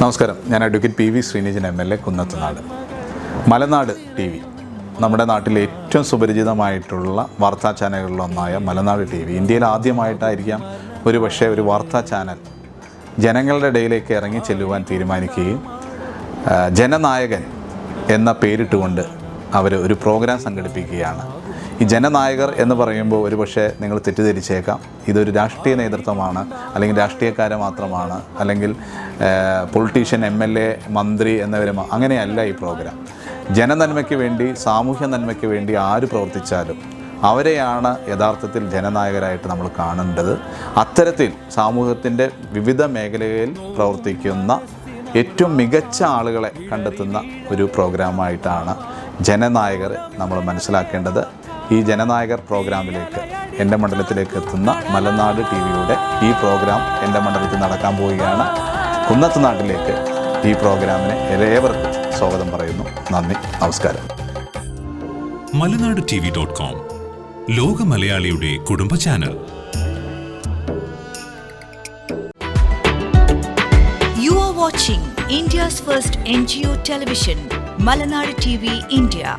നമസ്കാരം, ഞാൻ advocate P V Sreenijan MLA Kunnathunad. Malanad TV നമ്മുടെ നാട്ടിലെ ഏറ്റവും സുപരിചിതമായിട്ടുള്ള വാർത്താ ചാനലുകളിലൊന്നായ മലനാട് TV ഇന്ത്യയിൽ ആദ്യമായിട്ടായിരിക്കാം ഒരു വാർത്താ ചാനൽ ജനങ്ങളുടെ ഇടയിലേക്ക് ഇറങ്ങി ചെല്ലുവാൻ തീരുമാനിക്കുകയും ജനനായകൻ എന്ന പേരിട്ടുകൊണ്ട് അവർ ഒരു പ്രോഗ്രാം സംഘടിപ്പിക്കുകയാണ്. ഈ ജനനായകർ എന്ന് പറയുമ്പോൾ നിങ്ങൾ തെറ്റിദ്ധരിച്ചേക്കാം, ഇതൊരു രാഷ്ട്രീയ നേതൃത്വമാണ്, അല്ലെങ്കിൽ രാഷ്ട്രീയക്കാരെ മാത്രമാണ്, അല്ലെങ്കിൽ പൊളിറ്റീഷ്യൻ, MLA, മന്ത്രി എന്നിവരും. അങ്ങനെയല്ല ഈ പ്രോഗ്രാം. ജനനന്മയ്ക്ക് വേണ്ടി, സാമൂഹ്യ നന്മയ്ക്ക് വേണ്ടി ആര് പ്രവർത്തിച്ചാലും അവരെയാണ് യഥാർത്ഥത്തിൽ ജനനായകരായിട്ട് നമ്മൾ കാണേണ്ടത്. അത്തരത്തിൽ സമൂഹത്തിൻ്റെ വിവിധ മേഖലകളിൽ പ്രവർത്തിക്കുന്ന ഏറ്റവും മികച്ച ആളുകളെ കണ്ടെത്തുന്ന ഒരു പ്രോഗ്രാമായിട്ടാണ് ജനനായകർ നമ്മൾ മനസ്സിലാക്കേണ്ടത്. ഈ ജനനായകർ പ്രോഗ്രാമിലേക്ക്, എൻ്റെ മണ്ഡലത്തിലേക്ക് എത്തുന്ന മലനാട് TVയുടെ ഈ പ്രോഗ്രാം എൻ്റെ മണ്ഡലത്തിൽ നടക്കാൻ പോവുകയാണ്. കുന്നത്തുനാട്ടിലേക്ക് ഈ പ്രോഗ്രാമിനെ ഏവർക്കും സ്വാഗതം പറയുന്നു. നന്ദി, നമസ്കാരം. മലനാട് TV.com, ലോക മലയാളിയുടെ കുടുംബ channel. You are watching India's first NGO television, Malanadu TV India.